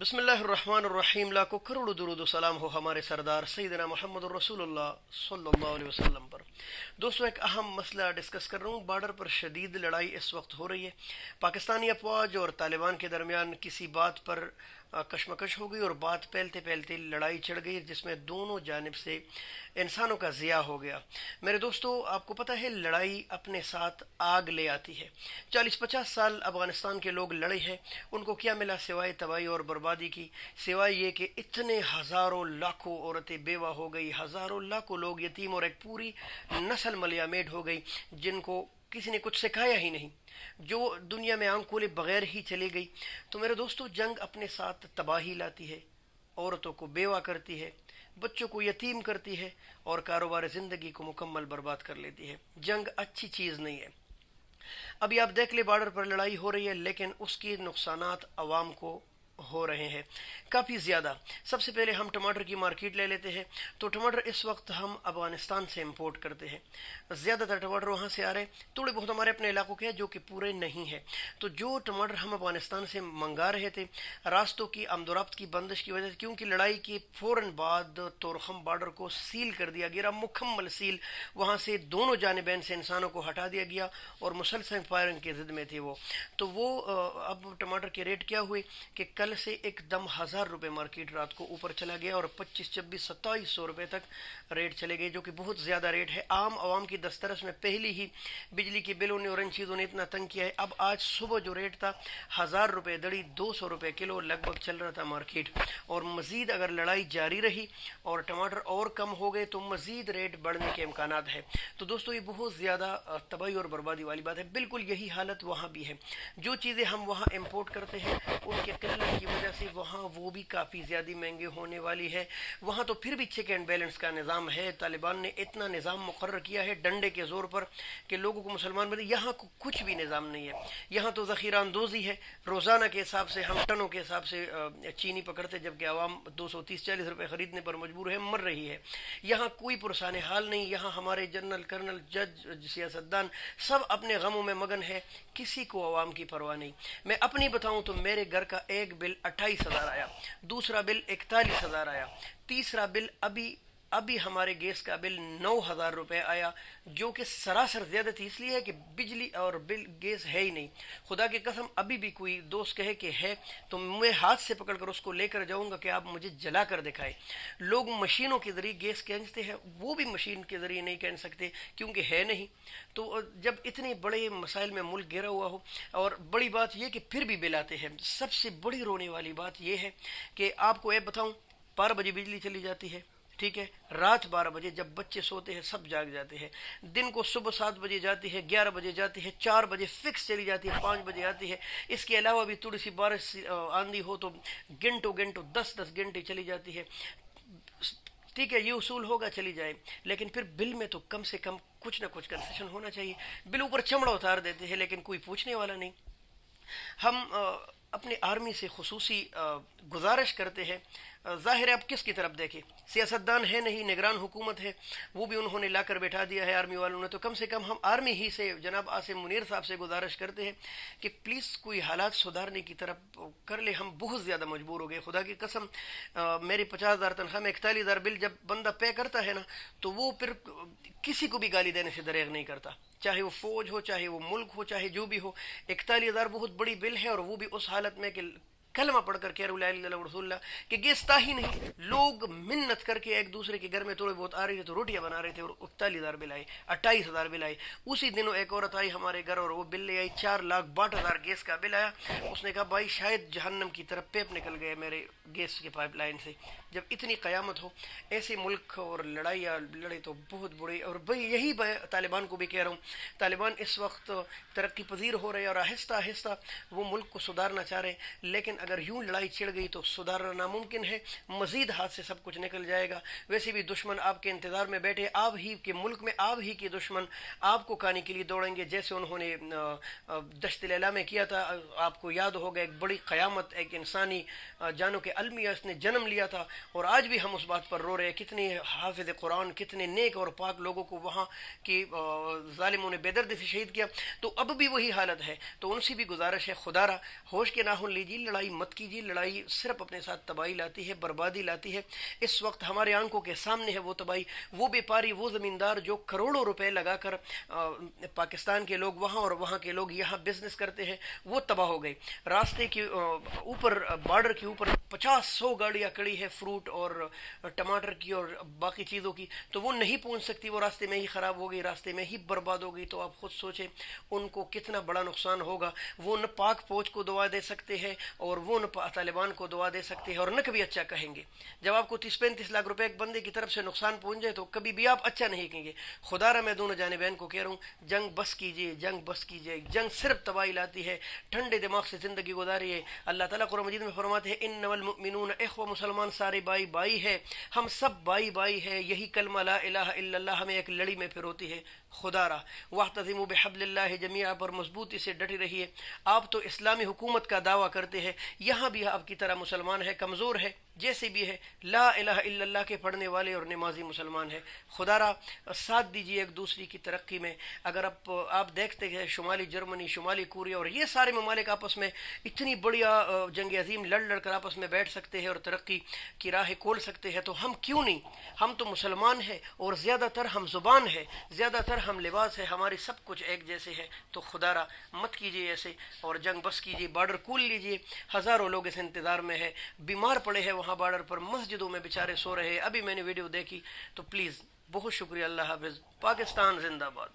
बिस्मिल्लाहिर्रहमानिर्रहीम। लाखों करोड़ों दुरूद सलाम हो हमारे सरदार सैयदना मोहम्मद रसूलुल्लाह सल्लल्लाहु अलैहि वसल्लम पर। दोस्तों, एक अहम मसला डिस्कस कर रहा हूँ। बॉर्डर पर शदीद लड़ाई इस वक्त हो रही है। पाकिस्तानी अफवाज और तालिबान के दरमियान किसी बात पर कशमकश हो गई और बात फैलते फैलते लड़ाई चढ़ गई, जिसमें दोनों जानिब से इंसानों का ज़िया हो गया। मेरे दोस्तों, आपको पता है लड़ाई अपने साथ आग ले आती है। 40-50 साल अफगानिस्तान के लोग लड़े हैं, उनको क्या मिला सिवाय तबाही और बर्बादी की, सिवाय ये कि इतने हज़ारों लाखों औरतें बेवा हो गई, हज़ारों लाखों लोग यतीम और एक पूरी नस्ल मलियामेट हो गई जिनको किसी ने कुछ सिखाया ही नहीं, जो दुनिया में आंख खोले बगैर ही चली गई। तो मेरे दोस्तों, जंग अपने साथ तबाही लाती है, औरतों को बेवा करती है, बच्चों को यतीम करती है और कारोबार ज़िंदगी को मुकम्मल बर्बाद कर लेती है। जंग अच्छी चीज़ नहीं है। अभी आप देख ले, बॉर्डर पर लड़ाई हो रही है, लेकिन उसके नुकसानात अवाम को हो रहे हैं काफ़ी ज़्यादा। सबसे पहले हम टमाटर की मार्केट ले लेते हैं। तो टमाटर इस वक्त हम अफ़गानिस्तान से इंपोर्ट करते हैं। ज़्यादातर टमाटर वहाँ से आ रहे हैं, थोड़े बहुत हमारे अपने इलाकों के हैं जो कि पूरे नहीं हैं। तो जो टमाटर हम अफ़गानिस्तान से मंगा रहे थे, रास्तों की आमदोरफ्त की बंदिश की वजह से, क्योंकि लड़ाई के फ़ौरन बाद तोरखम बॉर्डर को सील कर दिया गया, मुकम्मल सील। वहाँ से दोनों जानिबैन से इंसानों को हटा दिया गया और मुसलसल फायरिंग की ज़िद में थे वो। तो वो अब टमाटर के रेट क्या हुए कि कल से एकदम 1000 रुपये मार्केट रात को ऊपर चला गया और 25-26-2700 रुपये तक रेट चले गए, जो कि बहुत ज़्यादा रेट है। आम आवाम की दस्तरस में पहले ही बिजली के बिलों ने और इन चीज़ों ने इतना तंग किया है। अब आज सुबह जो रेट था 1000 रुपये दड़ी 200 रुपये किलो लगभग चल रहा था मार्केट। और मज़ीद अगर लड़ाई जारी रही और टमाटर और कम हो गए तो मज़ीद रेट बढ़ने के इम्कान है। तो दोस्तों, ये बहुत ज़्यादा तबाही और बर्बादी वाली बात है। बिल्कुल यही हालत वहाँ भी है। जो चीज़ें हम वहाँ इम्पोर्ट करते हैं उनके किल्लत की वजह से वहाँ वो भी काफ़ी ज़्यादा महंगे होने वाली है। वहाँ तो फिर भी चेक एंड बैलेंस का निज़ाम है। तालिबान ने इतना निज़ाम मुकर्रर किया है डंडे के ज़ोर पर कि लोगों को मुसलमान बने। यहाँ को कुछ भी निज़ाम नहीं है। यहाँ तो ज़ख़ीरा अंदोज़ी है, रोज़ाना के हिसाब से हम टनों के हिसाब से चीनी पकड़ते, जबकि आवाम 230-40 रुपये ख़रीदने पर मजबूर है, मर रही है। यहाँ कोई पुरसान हाल नहीं। यहाँ हमारे जनरल, कर्नल, जज, सियासतदान सब अपने गमों में मगन है, किसी को आवाम की परवाह नहीं। मैं अपनी बताऊं तो मेरे घर का एक बिल 28,000 आया, दूसरा बिल 41,000 आया, तीसरा बिल अभी हमारे गैस का बिल 9,000 रुपये आया, जो कि सरासर ज़्यादा थी। इसलिए है कि बिजली और बिल गैस है ही नहीं। खुदा की कसम, अभी भी कोई दोस्त कहे कि है तो मैं हाथ से पकड़कर उसको लेकर जाऊंगा कि आप मुझे जला कर दिखाएं। लोग मशीनों के ज़रिए गैस खींचते हैं, वो भी मशीन के ज़रिए नहीं खींच सकते क्योंकि है नहीं। तो जब इतने बड़े मसाइल में मुल्क घिरा हुआ हो, और बड़ी बात यह कि फिर भी बिल आते हैं। सबसे बड़ी रोने वाली बात यह है कि आपको ये बताऊं, 12 बजे बिजली चली जाती है, ठीक है, रात 12 बजे जब बच्चे सोते हैं सब जाग जाते हैं। दिन को सुबह 7 बजे जाती है, 11 बजे जाती है, 4 बजे फिक्स चली जाती है, 5 बजे आती है। इसके अलावा भी थोड़ी सी बारिश आंधी हो तो घंटों घंटों 10-10 घंटे चली जाती है। ठीक है, ये उसूल होगा, चली जाए, लेकिन फिर बिल में तो कम से कम कुछ ना कुछ कंसेशन होना चाहिए। बिल ऊपर चमड़ा उतार देते हैं, लेकिन कोई पूछने वाला नहीं। हम अपने आर्मी से खुसूसी गुजारिश करते हैं। ज़ाहिर है, अब किसकी तरफ देखें, सियासतदान है नहीं, निगरान हुकूमत है, वो भी उन्होंने लाकर बैठा दिया है आर्मी वालों ने। तो कम से कम हम आर्मी ही से, जनाब आसिम मुनीर साहब से गुजारिश करते हैं कि प्लीज़ कोई हालात सुधारने की तरफ कर ले। हम बहुत ज़्यादा मजबूर हो गए। खुदा की कसम, मेरी 50,000 तनख्वाह में 41,000 बिल जब बंदा पे करता है ना, तो वो फिर किसी को भी गाली देने से दरेग नहीं करता, चाहे वो फौज हो, चाहे वो मुल्क हो, चाहे जो भी हो। 41,000 बहुत बड़ी बिल है, और वो भी उस हालत में कि कलमा पढ़कर कह रसूलुल्लाह कि गेस था ही नहीं। लोग मिन्नत करके एक दूसरे के घर में थोड़े बहुत आ रहे थे तो रोटियां बना रहे थे, और 41,000 बिल आए, 28,000 बिल आए। उसी दिनों एक औरत आई हमारे घर और वो बिल ले आई, 4,62,000 गैस का बिल आया। उसने कहा भाई शायद जहन्नम की तरफ पेप निकल गए मेरे गैस के पाइपलाइन से। जब इतनी क़यामत हो, ऐसे मुल्क और लड़ाइयाँ लड़े तो बहुत बुरे। और भाई यही तालिबान को भी कह रहा हूँ, तालिबान इस वक्त तरक्की पजीर हो रहे हैं और आहिस्ता आहिस्ता वो मुल्क को सुधारना चाह रहे हैं, लेकिन अगर यूं लड़ाई छिड़ गई तो सुधारना नामुमकिन है। मजीद हाथ से सब कुछ निकल जाएगा। वैसे भी दुश्मन आपके इंतजार में बैठे, आप ही के मुल्क में आप ही के दुश्मन आपको खाने के लिए दौड़ेंगे, जैसे उन्होंने दश्त लैला में किया था। आपको याद होगा, एक बड़ी क़यामत, एक इंसानी जानों के अलमिया ने जन्म लिया था, और आज भी हम उस बात पर रो रहे हैं। कितने हाफिज कुरान, कितने नेक और पाक लोगों को वहाँ की जालिमों ने बेदर्दी से शहीद किया। तो अब भी वही हालत है। तो उनसे भी गुजारिश है, खुदारा होश के नाखून लीजिए, लड़ाई مت کیجیے. لڑائی صرف اپنے ساتھ تباہی لاتی ہے, بربادی لاتی ہے. اس وقت ہمارے آنکھوں کے سامنے ہے وہ تباہی. وہ بیپاری, وہ زمیندار جو کروڑوں روپے لگا کر پاکستان کے لوگ وہاں اور وہاں کے لوگ یہاں بزنس کرتے ہیں, وہ تباہ ہو گئے. راستے کے اوپر, بارڈر کے اوپر 50-100 گاڑیاں کڑی ہے فروٹ اور ٹماٹر کی اور باقی چیزوں کی, تو وہ نہیں پہنچ سکتی. وہ راستے میں ہی خراب ہو گئی, راستے میں ہی برباد ہو گئی. تو آپ خود سوچیں ان کو کتنا بڑا نقصان ہوگا. وہ نہ پاک فوج کو دعا دے سکتے ہیں اور وہ نہ طالبان کو دعا دے سکتے ہیں اور نہ کبھی اچھا کہیں گے. جب آپ کو 30-35 لاکھ روپے ایک بندے کی طرف سے نقصان پہنچ جائے تو کبھی بھی آپ اچھا نہیں کہیں گے. خدا را میں دونوں جانبین کو کہہ رہا ہوں, جنگ بس کیجیے, جنگ بس کیجیے. جنگ صرف تباہی لاتی ہے. ٹھنڈے دماغ سے زندگی گزاریے. اللہ تعالیٰ قرآن مجید میں فرماتے ہیں انما المؤمنون اخوہ, مسلمان سارے بائی بائی ہے, ہم سب بائی بائی ہے. یہی کلمہ لا الہ الا اللہ ہمیں ایک لڑی میں پھروتی ہے. خدا را واعتصموا بحبل اللہ جمیعا پر مضبوطی سے ڈٹی رہیے. آپ تو اسلامی حکومت کا دعویٰ کرتے ہیں, یہاں بھی آپ کی طرح مسلمان ہے, کمزور ہے, جیسے بھی ہے, لا الہ الا اللہ کے پڑھنے والے اور نمازی مسلمان ہے. خدا را ساتھ دیجیے ایک دوسری کی ترقی میں. اگر آپ دیکھتے ہیں شمالی جرمنی, شمالی کوریا اور یہ سارے ممالک آپس میں اتنی بڑیا جنگ عظیم لڑ کر آپس میں بیٹھ سکتے ہیں اور ترقی کی راہ کھول سکتے ہیں, تو ہم کیوں نہیں؟ ہم تو مسلمان ہیں اور زیادہ تر ہم زبان ہے, زیادہ تر ہم لباس ہے, ہماری سب کچھ ایک جیسے ہے. تو خدا را مت کیجیے ایسے اور جنگ بس کیجیے. بارڈر کھول لیجیے. ہزاروں لوگ اس انتظار میں ہے, بیمار پڑے ہیں وہاں بارڈر پر, مسجدوں میں بیچارے سو رہے ہیں. ابھی میں نے ویڈیو دیکھی. تو پلیز بہت شکریہ. اللہ حافظ. پاکستان زندہ باد.